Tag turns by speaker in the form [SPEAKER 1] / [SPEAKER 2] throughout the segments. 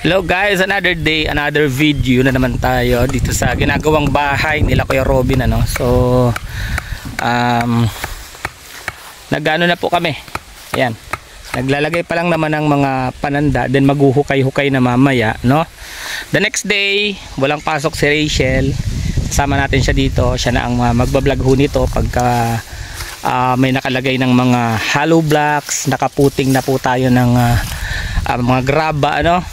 [SPEAKER 1] Hello guys, another day, another video na naman tayo dito sa ginagawang bahay nila Kuya Robin, ano. So nagano na po kami. Ayan. Naglalagay pa lang naman ng mga pananda, then maghuhukay-hukay na mamaya, no. The next day, walang pasok si Rachel. Kasama natin siya dito. Siya na ang magbablog ho nito pagka may nakalagay ng mga hollow blocks, nakaputing na po tayo ng mga graba, ano.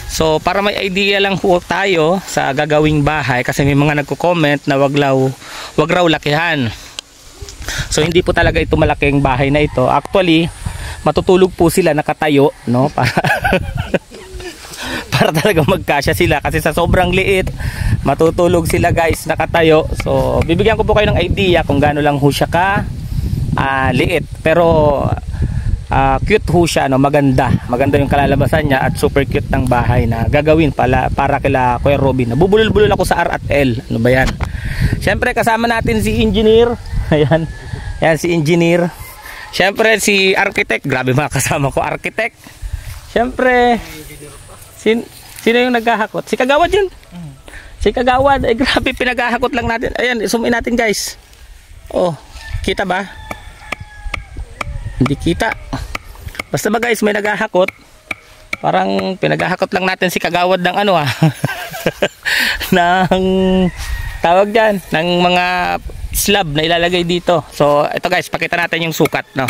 [SPEAKER 1] So para may idea lang po tayo sa gagawing bahay, kasi may mga nagko-comment na wag raw lakihan. So hindi po talaga ito malaking bahay na ito. Actually, matutulog po sila nakatayo, no, para talaga magkasya sila, kasi sa sobrang liit matutulog sila guys nakatayo. So bibigyan ko po kayo ng idea kung gaano lang ho siya ka liit, pero cute ho siya, no? Maganda yung kalalabasan niya at super cute ng bahay na gagawin para kila Kuya Robin. Nabubulol-bulol ako sa R at L. Ano ba yan? Siyempre kasama natin si engineer. Ayan si engineer. Siyempre si architect. Grabe mga kasama ko, architect. Siyempre sino yung naghahakot? Si Kagawad yun. Si Kagawad. Ay grabe, pinaghahakot lang natin. Ayan, zoom in natin guys. Oh, kita ba? Hindi kita. Basta ba guys, may naghahakot. Parang pinaghahakot lang natin si Kagawad ng ano ng tawag dyan, ng mga slab na ilalagay dito. So ito guys, pakita natin yung sukat, no.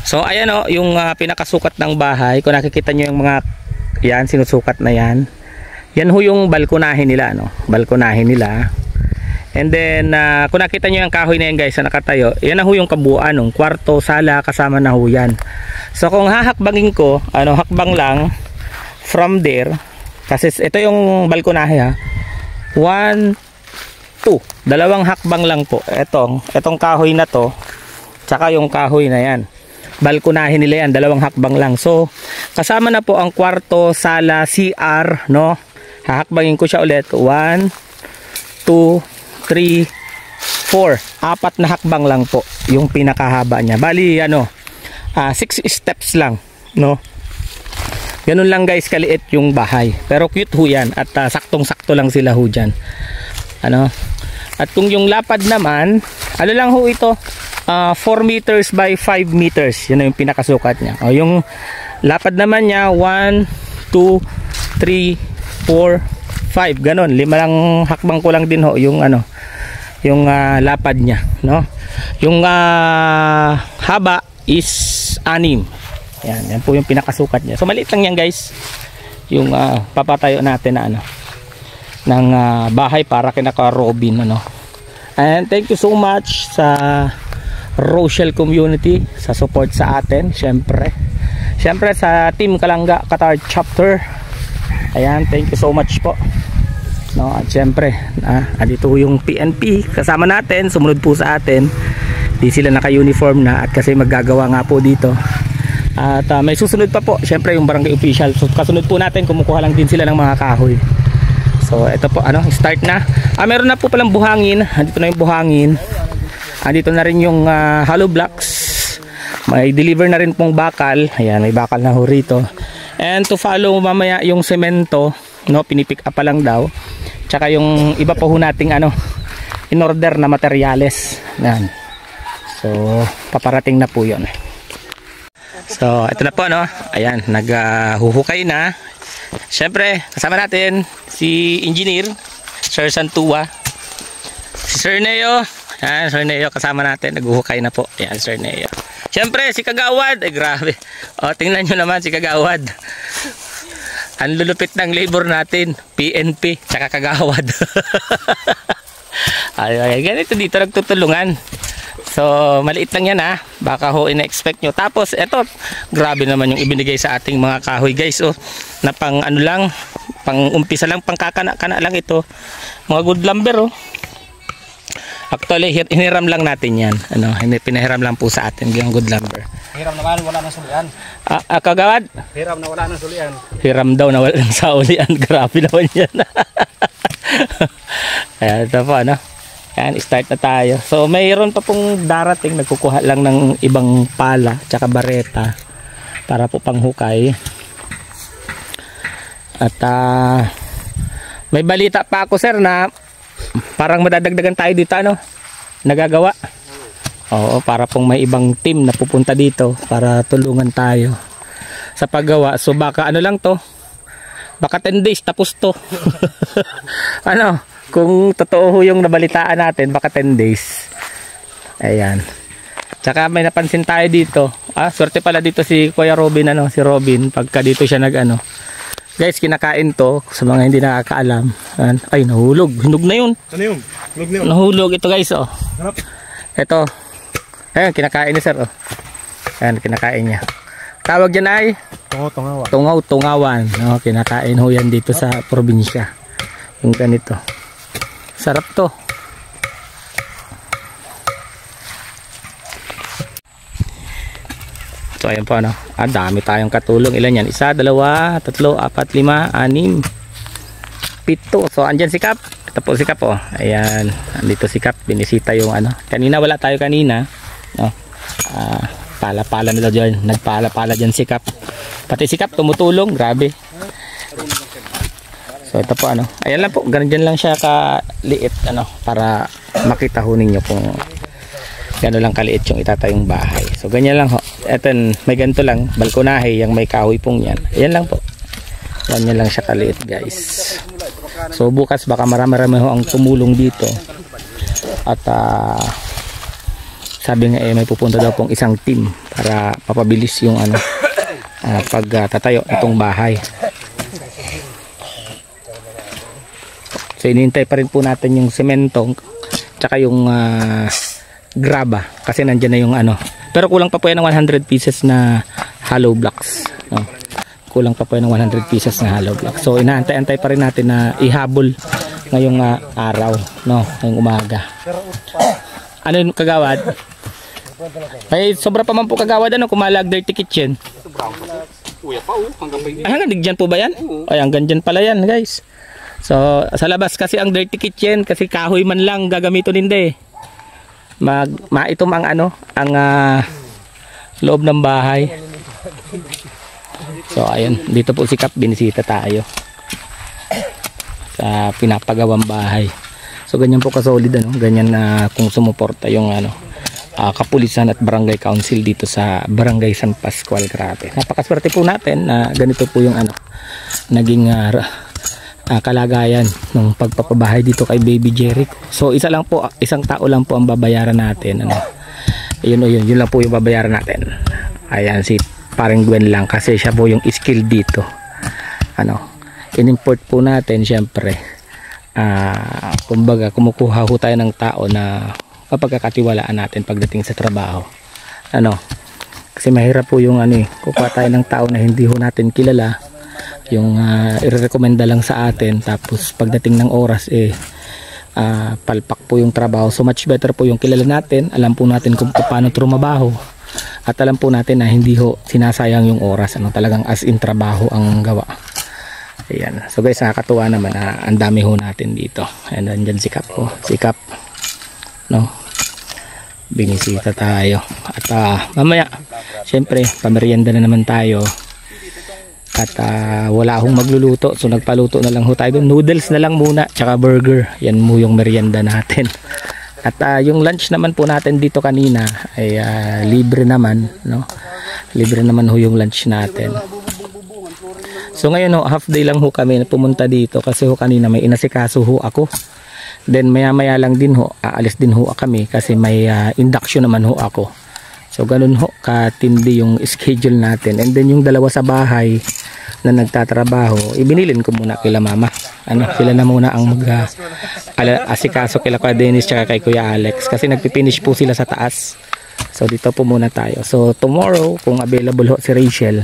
[SPEAKER 1] So ayan, oh, yung pinakasukat ng bahay. Kung nakikita nyo yung mga yan, sinusukat na yan. Yan ho yung balkonahin nila, no. Balkonahin nila. And then kung nakita nyo yung kahoy na yan guys na nakatayo, yan na ho yung kabuuan ng kwarto, sala, kasama na ho yan. So kung hahakbangin ko, hakbang lang from there, kasi ito yung balkonahe, 1, 2, dalawang hakbang lang po. Etong kahoy na to, tsaka yung kahoy na yan, balkonahe nila yan, dalawang hakbang lang. So kasama na po ang kwarto, sala, CR, no. Hahakbangin ko siya ulit, 1, 2, 3, 4, 4 na hakbang lang po yung pinakahaba niya. Bali 6 steps lang, no. Ganun lang guys kaliit yung bahay, pero cute ho yan at saktong sakto lang sila ho dyan, ano. At kung yung lapad naman, lang ho ito, 4 meters by 5 meters, yun na yung pinakasukat niya. O yung lapad naman niya, 1, 2, 3, 4, 5, ganon. 5 lang hakbang ko lang din ho yung yung lapad niya, no. Yung haba is 6. Yan po yung pinakasukat niya. So maliit lang yan guys, yung papatayo natin na ng bahay para kina Kuya Robin, ano. And thank you so much sa Rochelle community sa support sa atin. Syempre sa Team Kalangga Qatar chapter. Ayan, thank you so much po, no. At syempre dito yung PNP kasama natin, sumunod po sa atin. Di sila naka-uniform na at kasi maggagawa nga po dito. At may susunod pa po, syempre yung barangay official. So kasunod po natin, kumukuha lang din sila ng mga kahoy. So ito po, start na. Meron na po palang buhangin. Andito na yung buhangin. Andito na rin yung hollow blocks. May deliver na rin pong bakal. Ayan, may bakal na ho rito. And to follow mamaya yung semento, no, pinipick up pa lang daw. Tsaka yung iba po ho nating in order na materyales. Yan. So paparating na po yun. So ito na po, no. Ayan, naghuhukay na. Syempre kasama natin si engineer Sir Santua, si Sir Neo. Ayan, Sir Neo kasama natin, naghuhukay na po. Ayan, Sir Neo. Syempre si Kagawad, grabe. Tingnan nyo naman si Kagawad. Ang lulupit ng labor natin, PNP tsaka Kagawad. ay ganito dito nagtutulungan. So maliit lang yan, baka ho ina-expect nyo. Tapos eto, grabe naman yung ibinigay sa ating mga kahoy guys, na pang lang, pang umpisa lang, pang kakana lang ito, mga good lumber. Actually hiniram lang natin yan, pinahiram lang po sa atin yung good lumber.
[SPEAKER 2] Hiram naman, wala nang sulian.
[SPEAKER 1] Kagawad?
[SPEAKER 2] Hiram na wala nang sulian.
[SPEAKER 1] Hiram daw na wala nang saulian. Grabe naman yan. Ayan, ito po, Ayan, start na tayo. So mayroon pa pong darating, nagkukuha lang ng ibang pala tsaka bareta para po panghukay. At may balita pa ako sir na parang madadagdagan tayo dito ano, nagagawa. Oo, para pong may ibang team na pupunta dito para tulungan tayo sa paggawa. So baka ano lang to, baka 10 days tapos to. Ano, kung totoo yung nabalitaan natin, baka 10 days. Ayan. Tsaka may napansin tayo dito. Swerte pala dito si Kuya Robin, ano, si Robin, pagka dito siya nag-ano. Guys, kinakain to sa mga hindi nakakaalam. Ay, nahulog. Hinog na yun.
[SPEAKER 2] Ano yun? Hulog na yun.
[SPEAKER 1] Nahulog ito guys, oh. Ito. Ayan, kinakain ni sir, oh. Ayan, kinakain niya. Tawag dyan ay?
[SPEAKER 2] Tungaw.
[SPEAKER 1] Tungaw, tungawan. No, kinakain ho yan dito sa probinsya. Yung ganito. Sarap to. So ayan po ano. Dami tayong katulong. Ilan yan? 1, 2, 3, 4, 5, 6, 7. So andyan si Kap. Ito po si Kap, oh. Ayan. Andito si Kap. Binisita yung ano. Kanina wala tayo kanina. No. Pala-pala nila dyan. Nagpala-pala dyan si Kap. Pati si Kap tumutulong. Grabe. So ito po ano. Ayan lang po. Ganyan lang siya kaliit ano. Para makita ho ninyo kung gano'n lang kaliit yung itatayong bahay. So ganyan lang ho. Ito may ganito lang. Balkonahe. Yung may kahoy pong yan. Ayan lang po. Ganyan lang siya kaliit guys. So bukas baka marami-rami ho ang tumulong dito. At sabi nga may pupunta daw pong isang team para papabilis yung ano pagtatayo itong bahay. So inintay pa rin po natin yung semento tsaka yung graba kasi nandyan na yung ano. Pero kulang pa po yan ng 100 pieces na hollow blocks. No? Kulang pa po yan ng 100 pieces na hollow blocks. So inaantay-antay pa rin natin na ihabol ngayong araw, no? Ngayong umaga. Ano yung kagawad? Ay, sobra pa man po kagawad ano, kumalag dirty kitchen.
[SPEAKER 2] Uya pa hanggang bay.
[SPEAKER 1] Ay, hanggang dyan po ba yan? Ay, hanggang dyan pala yan guys. So, sa labas kasi ang dirty kitchen, kasi kahoy man lang gagamitin hindi. Maitom ang ano, ang loob ng bahay. So, ayun, dito po si Kap, binisita tayo sa pinapagawang bahay. So, ganyan po kasolid ano, ganyan na kung sumuporta yung ano, kapulisan at barangay council dito sa barangay San Pascual. Grabe, napakaswerte po natin na ganito po yung ano naging kalagayan ng pagpapabahay dito kay Baby Jericho. So isa lang po, isang tao lang po ang babayaran natin ano. Yun lang po yung babayaran natin. Ayan si parang Gwen lang kasi siya po yung skill dito ano. In-import po natin syempre kumbaga kumukuha ho tayo ng tao na pagkakatiwalaan natin pagdating sa trabaho ano, kasi mahirap po yung ano kukuha tayo ng tao na hindi ho natin kilala, yung i-recommenda lang sa atin tapos pagdating ng oras palpak po yung trabaho. So much better po yung kilala natin, alam po natin kung paano trumabaho at alam po natin na hindi ho sinasayang yung oras ano, talagang as in trabaho ang gawa. Ayan. So guys, nakakatuwa naman ang dami ho natin dito. And andyan si Kap po, si Kap no, binisita tayo at mamaya syempre pamerienda na naman tayo at wala akong magluluto so nagpaluto na lang ho tayo. Noodles na lang muna tsaka burger, yan mo yung merienda natin. At yung lunch naman po natin dito kanina ay libre naman no, libre naman ho yung lunch natin. So ngayon ho, half day lang ho kami pumunta dito kasi ho kanina may inasikaso ho ako. Then maya lang din ho, aalis din ho kami kasi may induction naman ho ako. So ganun ho, katindi yung schedule natin. And then yung dalawa sa bahay na nagtatrabaho, ibinilin ko muna kila mama. Ano, sila na muna ang asikaso kila Kuya Dennis tsaka kay Kuya Alex kasi nagpipinish po sila sa taas. So dito po muna tayo. So tomorrow, kung available ho si Rachel,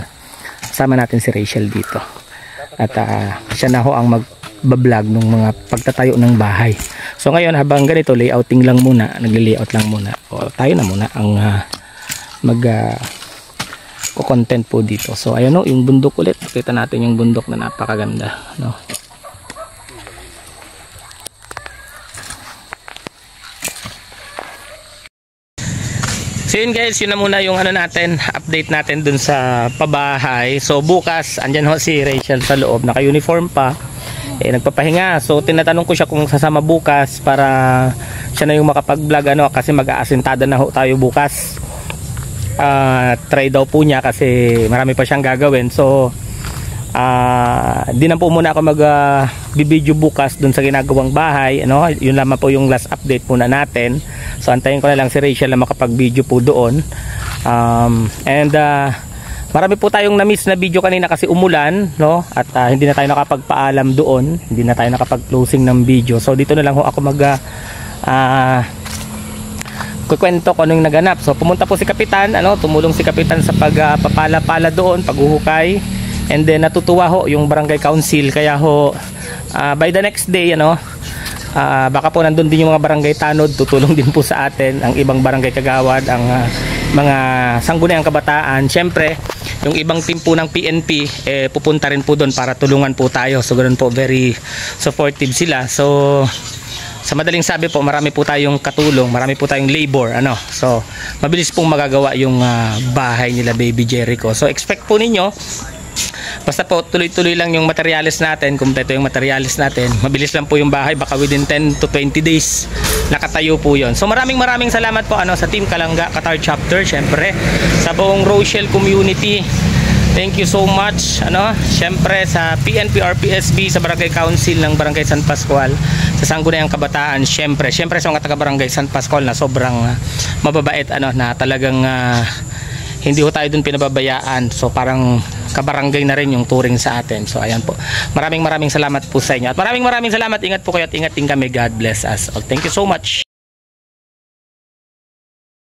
[SPEAKER 1] sama natin si Rachel dito. At siya na ho ang mag-vlog ng mga pagtatayo ng bahay. So ngayon habang ganito layouting lang muna, nagli-layout lang muna. O tayo na muna ang content po dito. So ayan o, yung bundok ulit. Kita natin yung bundok na napakaganda, no. So yun guys, yun na muna yung ano natin, update natin dun sa pabahay. So bukas, andyan ho si Rachel sa loob, naka-uniform pa. Nagpapahinga. So tinatanong ko siya kung sasama bukas para siya na yung makapag-vlog ano, kasi mag-aasintada na ho tayo bukas. Try daw po niya kasi marami pa siyang gagawin. So di na po muna ako mag-video bukas dun sa ginagawang bahay ano? Yun lamang po yung last update muna natin. So antayin ko na lang si Rachel na makapag-video po doon. Marami po tayong na-miss na video kanina kasi umulan, no? At hindi na tayo nakapagpaalam doon, hindi na tayo nakapag-closing ng video. So dito na lang ho ako kukwento ko anong naganap. So pumunta po si Kapitan, ano, tumulong si Kapitan sa pagpapala-pala doon, paghuhukay. And then natutuwa ho yung barangay council, kaya ho by the next day, ano, baka po nandun din yung mga barangay tanod, tutulong din po sa atin ang ibang barangay kagawad, ang mga sangguniang kabataan. Syempre yung ibang team po ng PNP pupunta rin po doon para tulungan po tayo. So ganoon po, very supportive sila. So sa madaling sabi po, marami po tayong katulong, marami po tayong labor, ano. So mabilis pong magagawa yung bahay nila Baby Jericho. So expect po ninyo, basta po tuloy-tuloy lang yung materials natin, kumpleto yung materials natin, mabilis lang po yung bahay, baka within 10 to 20 days nakatayo po yon. So maraming salamat po ano, sa Team Kalangga Qatar Chapter, syempre sa buong Rochelle community. Thank you so much, ano, syempre sa PNP RPSB, sa Barangay Council ng Barangay San Pascual, sa Sangguniang Kabataan, syempre sa mga taga Barangay San Pascual na sobrang mababait, ano, na talagang hindi ho tayo dun pinababayaan. So parang kabarangay na rin yung touring sa atin. So ayan po, maraming salamat po sa inyo, at maraming salamat. Ingat po kayo at ingat din kami. God bless us all. Thank you so much.